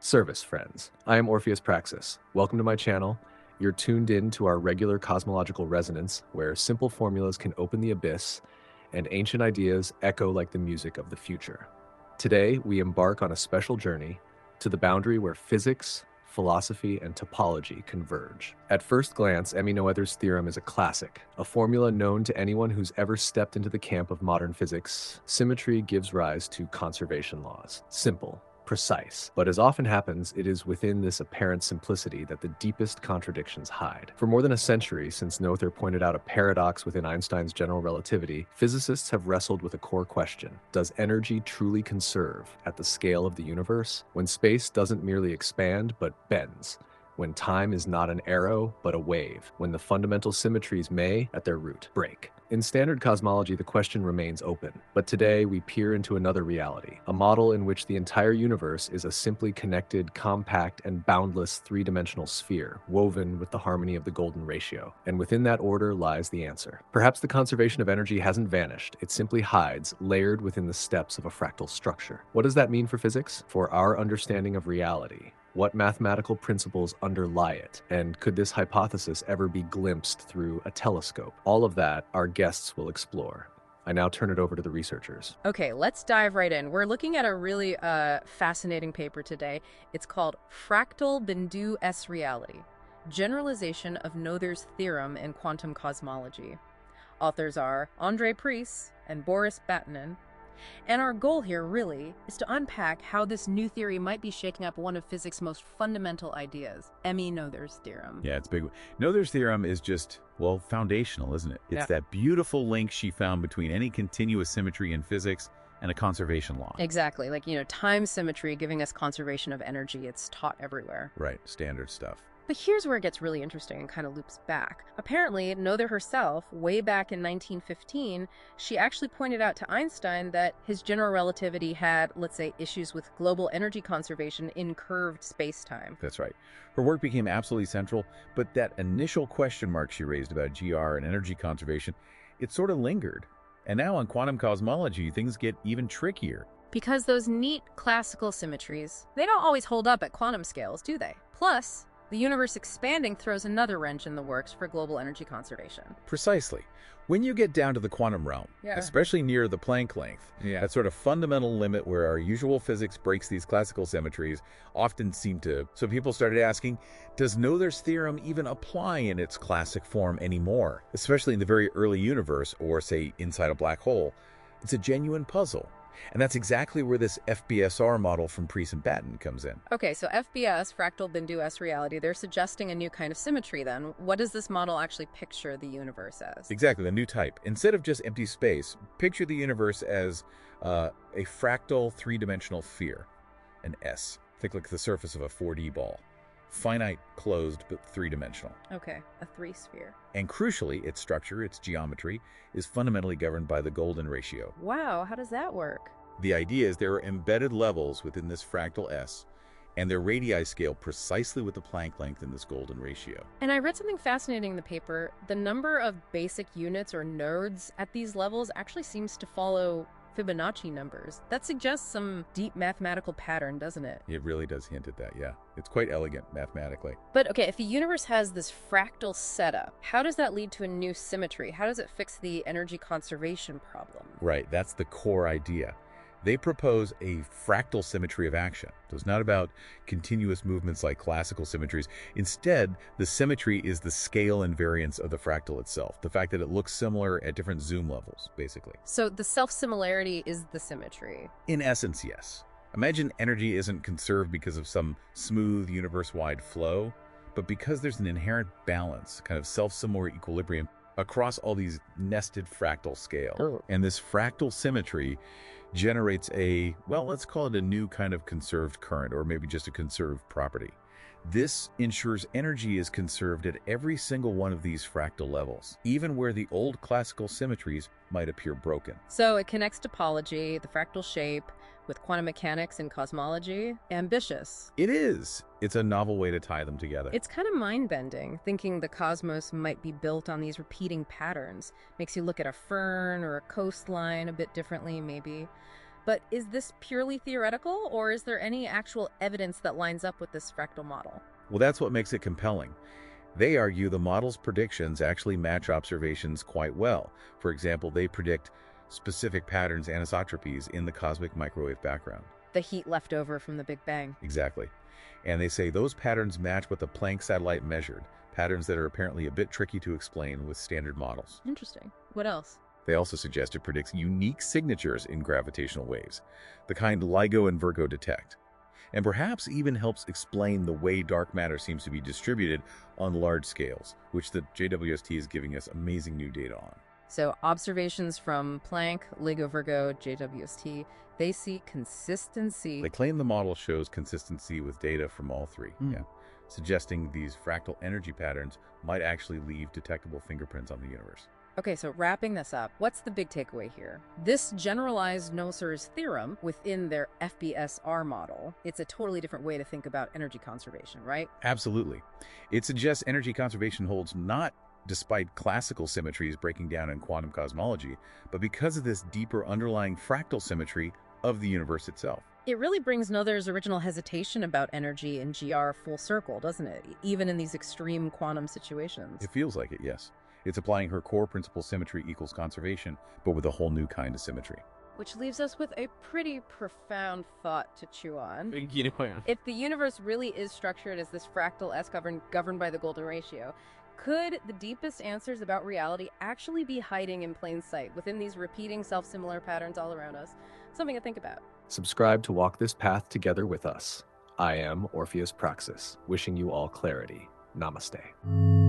Service friends, I am Orpheus Praxis. Welcome to my channel. You're tuned in to our regular cosmological resonance, where simple formulas can open the abyss and ancient ideas echo like the music of the future. Today, we embark on a special journey to the boundary where physics, philosophy, and topology converge. At first glance, Noether's theorem is a classic, a formula known to anyone who's ever stepped into the camp of modern physics. Symmetry gives rise to conservation laws. Simple, precise, but as often happens, it is within this apparent simplicity that the deepest contradictions hide. For more than a century, since Noether pointed out a paradox within Einstein's general relativity, physicists have wrestled with a core question: does energy truly conserve at the scale of the universe, when space doesn't merely expand but bends? When time is not an arrow, but a wave, when the fundamental symmetries may, at their root, break. In standard cosmology, the question remains open, but today we peer into another reality, a model in which the entire universe is a simply connected, compact, and boundless three-dimensional sphere, woven with the harmony of the golden ratio. And within that order lies the answer. Perhaps the conservation of energy hasn't vanished, it simply hides, layered within the steps of a fractal structure. What does that mean for physics? For our understanding of reality? What mathematical principles underlie it? And could this hypothesis ever be glimpsed through a telescope? All of that our guests will explore. I now turn it over to the researchers. Okay, let's dive right in. We're looking at a really fascinating paper today. It's called Fractal Bindu Reality, Generalization of Noether's Theorem in Quantum Cosmology. Authors are Andre Priess and Boris Batinin. And our goal here, really, is to unpack how this new theory might be shaking up one of physics' most fundamental ideas, Noether's theorem. Yeah, it's big. Noether's theorem is just, well, foundational, isn't it? It's that beautiful link she found between any continuous symmetry in physics and a conservation law. Exactly. Like, time symmetry giving us conservation of energy. It's taught everywhere. Right, standard stuff. But here's where it gets really interesting and kind of loops back. Apparently, Noether herself, way back in 1915, she actually pointed out to Einstein that his general relativity had, let's say, issues with global energy conservation in curved space-time. That's right. Her work became absolutely central, but that initial question mark she raised about GR and energy conservation, it sort of lingered. And now on quantum cosmology, things get even trickier. Because those neat classical symmetries, they don't always hold up at quantum scales, do they? Plus, the universe expanding throws another wrench in the works for global energy conservation. Precisely. When you get down to the quantum realm, especially near the Planck length, that sort of fundamental limit where our usual physics breaks these classical symmetries often seem to... So people started asking, does Noether's theorem even apply in its classic form anymore? Especially in the very early universe, or say inside a black hole. It's a genuine puzzle. And that's exactly where this FBSR model from Priess and Batinin comes in. Okay, so FBS, Fractal Bindu Reality, they're suggesting a new kind of symmetry then. What does this model actually picture the universe as? Exactly, the new type. Instead of just empty space, picture the universe as a fractal three-dimensional sphere, an S. Think like the surface of a 4D ball. Finite, closed, but three-dimensional. Okay, a three-sphere. And crucially, its structure, its geometry, is fundamentally governed by the golden ratio. Wow, how does that work? The idea is there are embedded levels within this fractal S, and their radii scale precisely with the Planck length in this golden ratio. And I read something fascinating in the paper. The number of basic units or nodes at these levels actually seems to follow Fibonacci numbers. That suggests some deep mathematical pattern, doesn't it? It really does hint at that, yeah. It's quite elegant mathematically. But okay, if the universe has this fractal setup, how does that lead to a new symmetry? How does it fix the energy conservation problem? Right, that's the core idea. They propose a fractal symmetry of action. So it's not about continuous movements like classical symmetries. Instead, the symmetry is the scale and variance of the fractal itself. The fact that it looks similar at different zoom levels, basically. So the self-similarity is the symmetry? In essence, yes. Imagine energy isn't conserved because of some smooth universe-wide flow, but because there's an inherent balance, kind of self-similar equilibrium across all these nested fractal scales. Oh. And this fractal symmetry generates a, well, let's call it a new kind of conserved current, or maybe just a conserved property. This ensures energy is conserved at every single one of these fractal levels, even where the old classical symmetries might appear broken. So it connects topology, the fractal shape, with quantum mechanics and cosmology. Ambitious. It is. It's a novel way to tie them together. It's kind of mind-bending, thinking the cosmos might be built on these repeating patterns. Makes you look at a fern or a coastline a bit differently, maybe. But is this purely theoretical, or is there any actual evidence that lines up with this fractal model? Well, that's what makes it compelling. They argue the model's predictions actually match observations quite well. For example, they predict specific patterns anisotropies in the cosmic microwave background. The heat left over from the Big Bang. Exactly. And they say those patterns match what the Planck satellite measured, patterns that are apparently a bit tricky to explain with standard models. Interesting. What else? They also suggest it predicts unique signatures in gravitational waves, the kind LIGO and Virgo detect, and perhaps even helps explain the way dark matter seems to be distributed on large scales, which the JWST is giving us amazing new data on. So observations from Planck, LIGO, Virgo, JWST, they see consistency. They claim the model shows consistency with data from all three, suggesting these fractal energy patterns might actually leave detectable fingerprints on the universe. Okay, so wrapping this up, what's the big takeaway here? This generalized Noether theorem within their FBSR model, it's a totally different way to think about energy conservation, right? Absolutely. It suggests energy conservation holds not despite classical symmetries breaking down in quantum cosmology, but because of this deeper underlying fractal symmetry of the universe itself. It really brings Noether's original hesitation about energy and GR full circle, doesn't it? Even in these extreme quantum situations. It feels like it, yes. It's applying her core principle symmetry equals conservation, but with a whole new kind of symmetry. Which leaves us with a pretty profound thought to chew on. Unicorn. If the universe really is structured as this fractal S governed by the golden ratio, could the deepest answers about reality actually be hiding in plain sight within these repeating self-similar patterns all around us? Something to think about. Subscribe to walk this path together with us. I am Orpheus Praxis, wishing you all clarity. Namaste.